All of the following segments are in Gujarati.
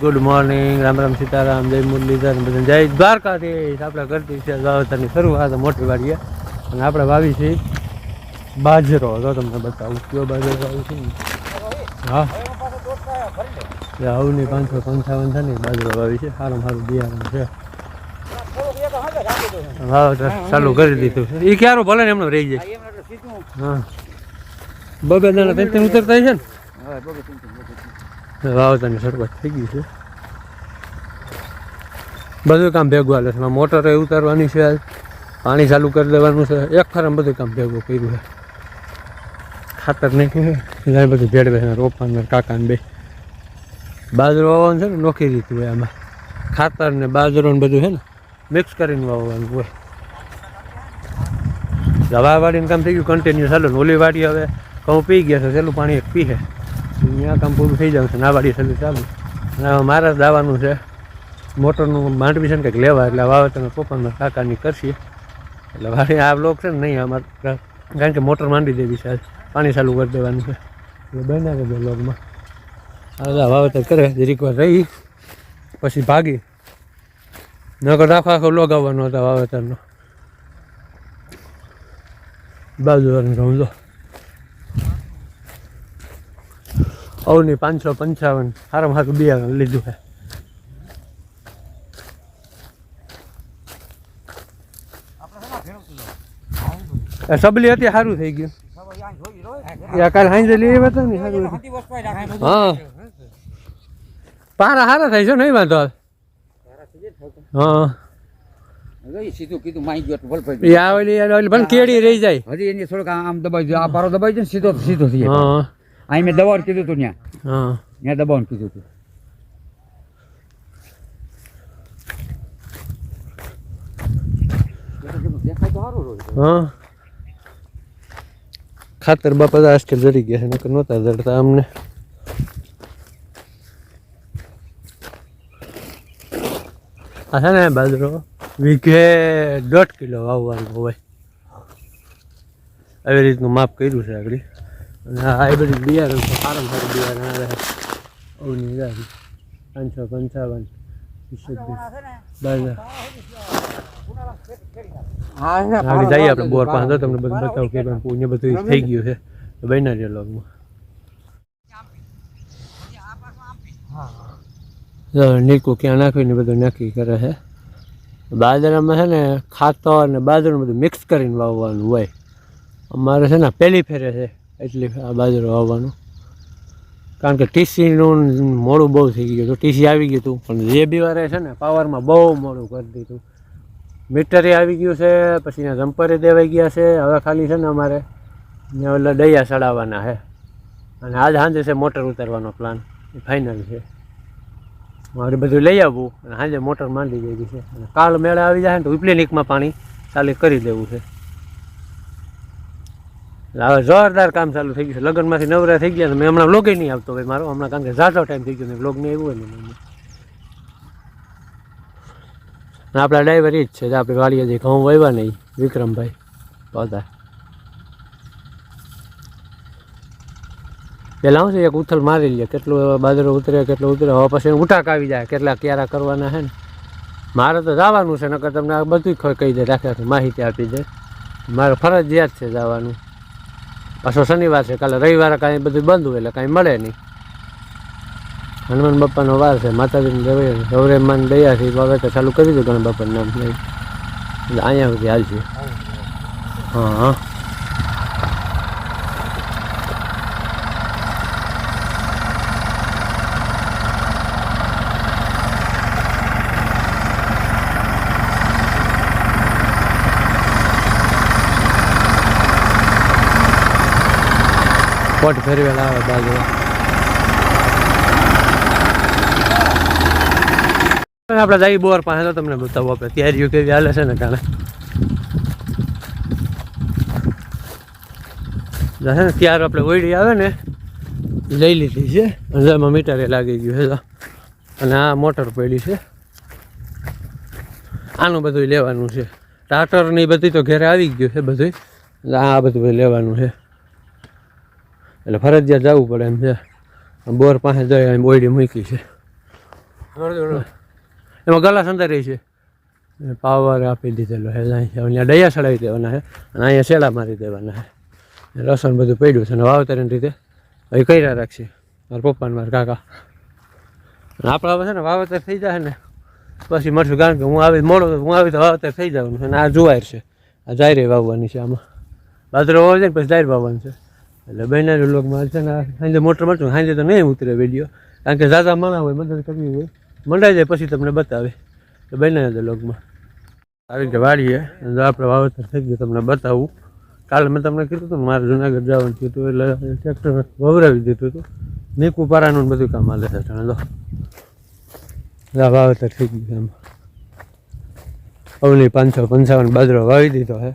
ગુડ મોર્નિંગ, રામ રામ સીતારામ, જય મુરલીધર, બધા જય દ્વારકાધીશ. આપણે કરતી છે વાવેતરની શરૂઆત મોટી વાડીએ અને આપણે વાવી છે બાજરો. તો તમને બતાવું કયો બાજરો વાવી છે ને. હા, આવની 555 છે ને બાજરો વાવી છે. સારું સારું બિયારણ છે. વાવેતર ચાલુ કરી દીધું છે. એ ક્યારું ભલે ને એમનો રહી જાય. હા, બબે દાણા ત્રણ ઉતરતા છે ને. વાવેતરની શરૂઆત થઈ ગઈ છે. બધું કામ ભેગું હાલે છે. મોટર ઉતારવાની છે, પાણી ચાલુ કરી દેવાનું છે. એક ફરમ બધું કામ ભેગું કર્યું છે. ખાતર નાખ્યું છે, બધું ભેળવે છે. રોપાને કાકાને બે બાજરો વાવવાનું છે ને, નોખી દીધું હોય. આમાં ખાતર ને બાજરો ને બધું છે ને મિક્સ કરીને વાવવાનું હોય. દવા વાળીને કામ થઈ ગયું કન્ટિન્યુ ચાલુ. ઓલી વાડી હવે ઘઉં પી ગયા છે, છેલ્લું પાણી એક પીએ. અહીંયા કામ પૂરું થઈ જવું છે. ના વાડી છેલ્લું ચાલુ. અને મારા દાવાનું છે મોટરનું માંડવી છે ને કંઈક લેવા, એટલે વાવેતરના પપ્પાના કાકાની કરશે. એટલે વાડી આ બ્લોક છે ને નહીં અમારે, કારણ કે મોટર માંડી દેવી છે, પાણી ચાલુ કરી દેવાનું છે. એટલે બનાવી દે બ્લોગમાં. આ વાવેતર કરે જરીક વાર રહી પછી ભાગી. નકર આખો આખો બ્લોગ આવવાનો હતો વાવેતરનો. બાજુ સમજો અવની 555 સારામાં સારું બિયારણ લીધું છે. સબલી હતી સારું થઈ ગયું. કાલે સાંજે લઈ આવ્યા ને સારું. હા, પારા સારા થાય છે નહીં વાંધો. હા, પણ કેડી રહી જાય હજી એની થોડુંક આમ દબાઈ. આ પારો દબાઈ જાય ને સીધો સીધો થઈ જાય. હા, અહીં મેં દબાવવાનું કીધું હતું ત્યાં. હા, ત્યાં દબાવવાનું કીધું હતું. દેખાય તો સારું રહ્યું. હા, ખાતર બાપા આજકાલ જરી ગયા છે, નકર નહોતા જડતા અમને. આ છે ને બાજરો વીઘે 1.5 કિલો વાવવાનું હોય. આવી રીતનું માપ કર્યું છે આગળ. અને આ હાઇબ્રિડ બિયારણ છે, સારામાં સારું બિયારણ આવે છે. ઓની 555 બાજરા. આગળ જઈએ આપણે બોર પાસે. તમને બધું બતાવું કે પુણ્ય બધું થઈ ગયું છે. બન્યા છે લોગમાં. નીકું ક્યાં નાખીને બધું નક્કી કરે છે. બાજરામાં છે ને ખાતર ને બાજરાનું બધું મિક્સ કરીને વાવવાનું હોય. અમારે છે ને પહેલી ફેરે છે એટલે આ બાજરો વાવવાનું. કારણ કે ટીસીનું મોડું બહુ થઈ ગયું હતું. ટીસી આવી ગયું હતું, પણ જે બી વારે છે ને પાવરમાં બહુ મોડું કરી દીધું. મીટરે આવી ગયું છે, પછી ત્યાં જમ્પરે દેવાઈ ગયા છે. હવે ખાલી છે ને અમારે ત્યાં ઓલા દૈયા ચડાવવાના છે. અને આજ સાંજે છે મોટર ઉતારવાનો પ્લાન, એ ફાઇનલ છે. મારે બધું લઈ આવવું અને સાંજે મોટર માંડી દેવી છે. અને કાલ મેળા આવી જાય ને તો ઉપલેનિકમાં પાણી ચાલુ કરી દેવું છે. હવે જોરદાર કામ ચાલુ થઈ ગયું છે. લગ્નમાંથી નવરા થઈ ગયા. મેં હમણાં વ્લોગે નહીં આવતો ભાઈ મારો હમણાં, કારણ કે ઝાઝો ટાઈમ થઈ ગયો ને વ્લોગ નહીં આવ્યું હોય ને. આપણા ડ્રાઈવર એ જ છે. આપણે વાળીએ જઈ ઘઉં વાવ્યા નહીં વિક્રમભાઈ બધા. પહેલાં શું છે એક ઉથલ મારી લે, કેટલું બાજરો ઉતરે કેટલું ઉતરે. હવે પછી ઉટાક આવી જાય કેટલા ક્યારા કરવાના છે ને. મારે તો જવાનું છે, નકર તમને આ બધું કહી દે, રાખ્યા માહિતી આપી દે. મારે ફરજિયાત છે જવાનું. પાછો શનિવાર છે, કાલે રવિવારે કાંઈ બધું બંધ હોય એટલે કાંઈ મળે નહીં. હનુમાન બાપાનો વાર છે, માતાજીને ગૌરેમાન દયાથી વાવેતર ચાલુ કરી દીધું ગણેશ બાપાનું નામ લઈ. એટલે અહીંયા સુધી હાલ છે. હા, હા, પોટ ફેરી વેલા આવે બાજુ. આપણે જઈ બોર પાસે તો તમને બતાવો આપણે તૈયારીઓ કેવી હાલે છે ને. કારણે છે ને ત્યાર આપણે ઓયડી આવે ને લઈ લીધી છે. અને એમાં મીટરે લાગી ગયું છે. અને આ મોટર પડી છે. આનું બધું લેવાનું છે. ટ્રાક્ટર ને બધી તો ઘરે આવી ગયું છે બધું. આ બધું લેવાનું છે. એટલે ફરજિયાત જવું પડે એમ છે. બોર પાસે જઈ ઓયડી મૂકી છે. એમાં ગલાસ અંદર રહી છે પાવર આપી દીધેલો છે અહીંયા ડૈયા ચડાવી દેવાના છે અને અહીંયા શેડા મારી દેવાના છે લસણ બધું પડ્યું છે અને વાવતરની રીતે હવે કર્યા રાખશે મારા પપ્પા ને મારા કાકા અને આપણે હવે છે ને વાવેતર થઈ જાય ને પછી મળશું કારણ કે હું આવી મોડો હું આવી તો વાવેતર થઈ જવાનું અને આ જુવાર છે આ જાયરે વાવવાની છે આમાં બાજરો વાવી જાય ને પછી જાહેર વાવવાનું છે એટલે બહેનારી લોકમાં છે ને સાંજે મોટર મળતું સાંજે તો નહીં ઉતરે વિડીયો કારણ કે ઝાઝા માણા હોય મદદ કરવી હોય મંડાઈ જાય પછી તમને બતાવે તો બહેનારી લોકમાં આવી રીતે વાળીએ અને આપણે વાવેતર થઈ ગયું તમને બતાવું કાલે મેં તમને કીધું હતું મારે જુનાગઢ જવાનું થયું હતું એટલે ટ્રેક્ટર વવરાવી દીધું હતું નીકું પારાનું બધું કામ હાલે છે લો વાવેતર થઈ ગયું એમ અવલી 555 બાજરો વાવી દીધો છે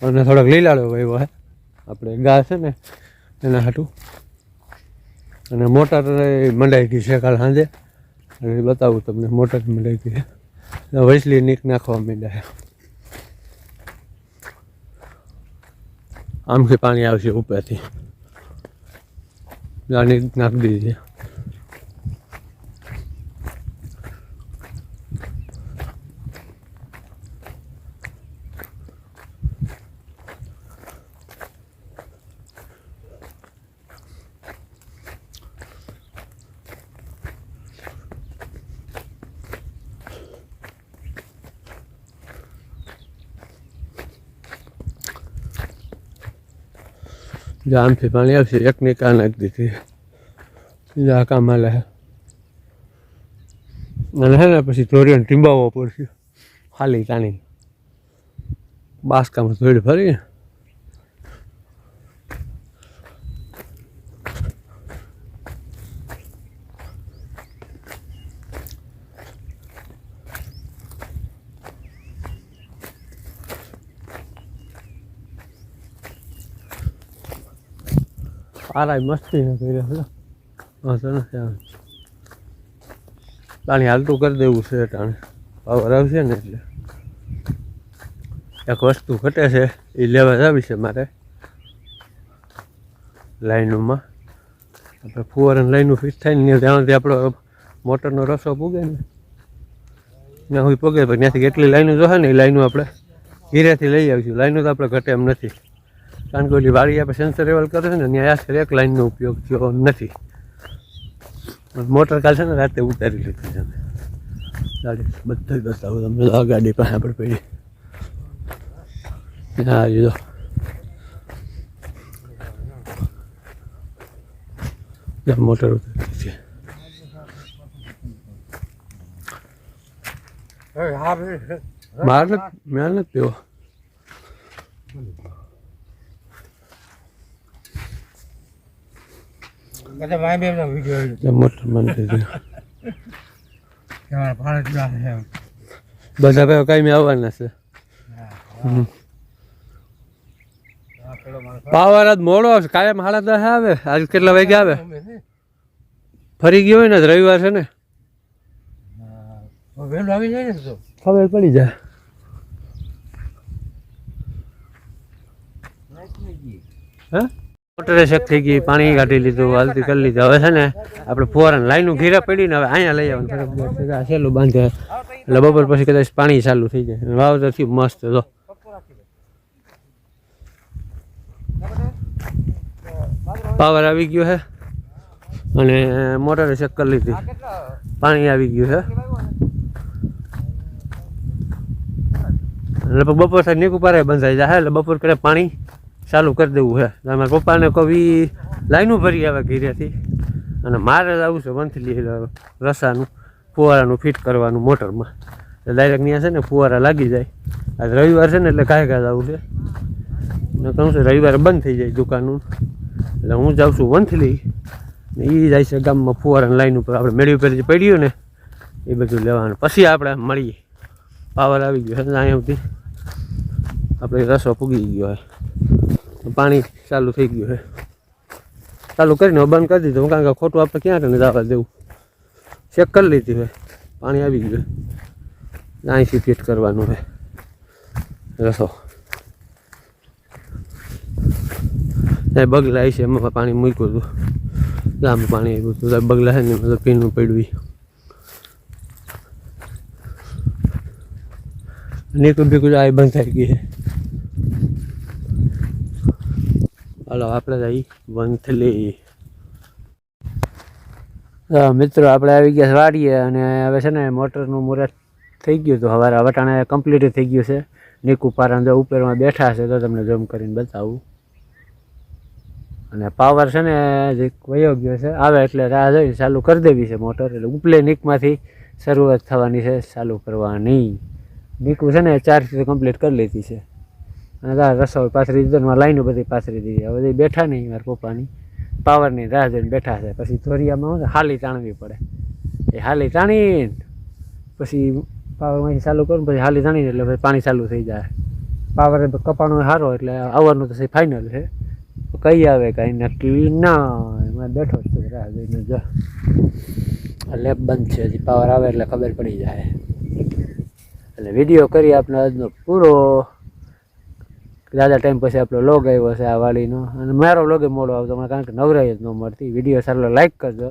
અને થોડોક લીલાડો વાવ્યો છે આપણે ગા છે ને એના હાટું અને મોટર મંડાઈ ગઈ છે કાલ સાંજે અને બતાવું તમને મોટર મંડાઈ ગઈ છે વૈસલી નીક નાખવા માંડ્યા છે આમથી પાણી આવશે ઉપરથી નીક નાખી દીધી જો આમથી પાણી આવશે એકની કા નાખી દીધી બીજા કામ હાલે અને હે ને પછી ધોરીને ટીંબાવવો પડશે ખાલી તાણી બાસકામાં ધોળી ફરી આરાય મસ્તી ન કરી વાંધો નથી આવે પાણી હાલતું કરી દેવું છે ટાણે પાવર આવશે ને એટલે એક વસ્તુ ઘટે છે એ લેવા આવી છે મારે લાઈનોમાં આપણે ફુવારાની લાઈનો ફિટ થાય ને ત્યાંથી આપણો મોટરનો રસો પૂગે ને ત્યાં સુધી પૂગે પણ ત્યાંથી કેટલી લાઈનો જોશે ને એ લાઈનો આપણે ઘીરેથી લઈ આવીશું લાઈનો તો આપણે ઘટે એમ નથી કારણ કે ઓલી વાળી આપણે સેન્સર લેવલ કરે છે ને ત્યાં આશરે એક લાઈનનો ઉપયોગ થયો નથી મોટર કાલ છે ને રાતે ઉતારી લીધી છે ગાડી બધું બતાવું તમને આ ગાડી પાસે આપણે પડી હા લીધો મોટર ઉતારી છે માર મેં નથી પીવો મોટર બંધ થઈ ગયું બધા ભાઈઓ કાંઈ આવવાના છે પાવર આજ મોડો આવશે કાયમ 10:30 આવે આજ કેટલા વાગે આવે ફરી ગયો હોય ને રવિવાર છે ને ખબર પડી જાય હા મોટરે શેક થઈ ગઈ પાણી કાઢી લીધું હાલતી કરી લીધું હવે છે ને આપણે ફુવારાની લાઈનું ઘીરા પડીને હવે અહીંયા લઈ આવવાનું આ છેલ્લું બાંધે એટલે બપોર પછી કદાચ પાણી ચાલુ થઈ જાય વાવતર થયું મસ્ત જો પાવર આવી ગયો છે અને મોટરે ચેક કરી લીધી પાણી આવી ગયું છે લગભગ બપોર થાય નીકું પારે બંધાઈ જાય એટલે બપોર કરે પાણી ચાલુ કરી દેવું છે મારા પપ્પાને કવિ લાઈનું ભરી આવે ઘીરેથી અને મારે આવું છે વંથલી રસાનું ફુવારાનું ફિટ કરવાનું મોટરમાં એટલે ડાયરેક્ટ ત્યાં છે ને ફુવારા લાગી જાય આજ રવિવાર છે ને એટલે કાંઈ કાંઈ આવું છે ને કહું છું રવિવારે બંધ થઈ જાય દુકાનનું એટલે હું જાઉં છું વંથલી ને એ જાય છે ગામમાં ફુવારાની લાઈન ઉપર આપણે મેળવી પર જે પડ્યું ને એ બધું લેવાનું પછી આપણે મળીએ પાવર આવી ગયો છે અહીંયા સુધી આપણે રસો પૂગી ગયો હોય પાણી ચાલુ થઈ ગયું છે ચાલુ કરીને બંધ કરી દીધું કારણ કે ખોટું આપણે ક્યાં કરીને જવા દેવું ચેક કરી લીધી હોય પાણી આવી ગયું અહીંથી ફિટ કરવાનું છે રસો બગલા છે એમાં પાણી મૂક્યું હતું આમ પાણી આવ્યું હતું બગલા છે ને મતલબ પીનું પડ્યું નીકુ બીકુ આ બંધ થઈ ગઈ છે. હાલો આપણે જઈ વંથલી. મિત્રો આપણે આવી ગયા વાડીએ અને હવે છે ને મોટરનું મુહૂર્ત થઈ ગયું હતું. સવારે વટાણે કમ્પ્લીટ થઈ ગયું છે. નીકુ પારા જો ઉપરમાં બેઠા છે તો તમને ઝૂમ કરીને બતાવું. અને પાવર છે ને જે વયો ગયો છે, આવે એટલે રાહ જોઈને ચાલુ કરી દેવી છે મોટર. એટલે ઉપલે નીકમાંથી શરૂઆત થવાની છે ચાલુ કરવાની. નીકુ છે ને 4 કમ્પ્લીટ કરી લીધી છે. અને રસોઈ પાથરી દીધો, લાઈનો બધી પાથરી દીધી. હવે બધી બેઠા નહીં મારા પપ્પાની પાવરની રાહ જોઈને બેઠા છે. પછી ધોરિયામાં હાલી તાણવી પડે. એ હાલી તાણીને પછી પાવરમાંથી ચાલુ કરું, પછી હાલી તાણીને એટલે પછી પાણી ચાલુ થઈ જાય. પાવર કપાણો સારો એટલે આવવાનું તો ફાઇનલ છે. કઈ આવે કાંઈ નક્કી ના. એમાં બેઠો જ છું રાહ જોઈને. જો લેબ બંધ છે, હજી પાવર આવે એટલે ખબર પડી જાય. એટલે વિડીયો કરી આપણે આજનો પૂરો. દાદા ટાઈમ પછી આપણો લોગ આવ્યો છે આ વાડીનો. અને મારો લોગે મોડો આવતો મને, કારણ કે નવરાઈ જ ન મળતી. વિડીયો સારો લાઈક કરજો.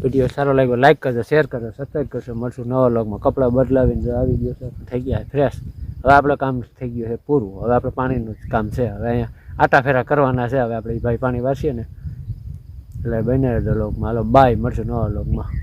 વિડીયો સારો લાગ્યો લાઈક કરજો, શેર કરજો, સબસ્ક્રાઈબ કરજો. મળશું નવા લોગમાં. કપડાં બદલાવીને જો આવી ગયો છે, થઈ ગયા ફ્રેશ. હવે આપણે કામ થઈ ગયું છે પૂરું. હવે આપણે પાણીનું જ કામ છે. હવે અહીંયા આટા ફેરા કરવાના છે. હવે આપણે ભાઈ પાણી વારસીએ ને એટલે બને રહેજો લોગમાં. હાલો બાય, મળશું નવા લોગમાં.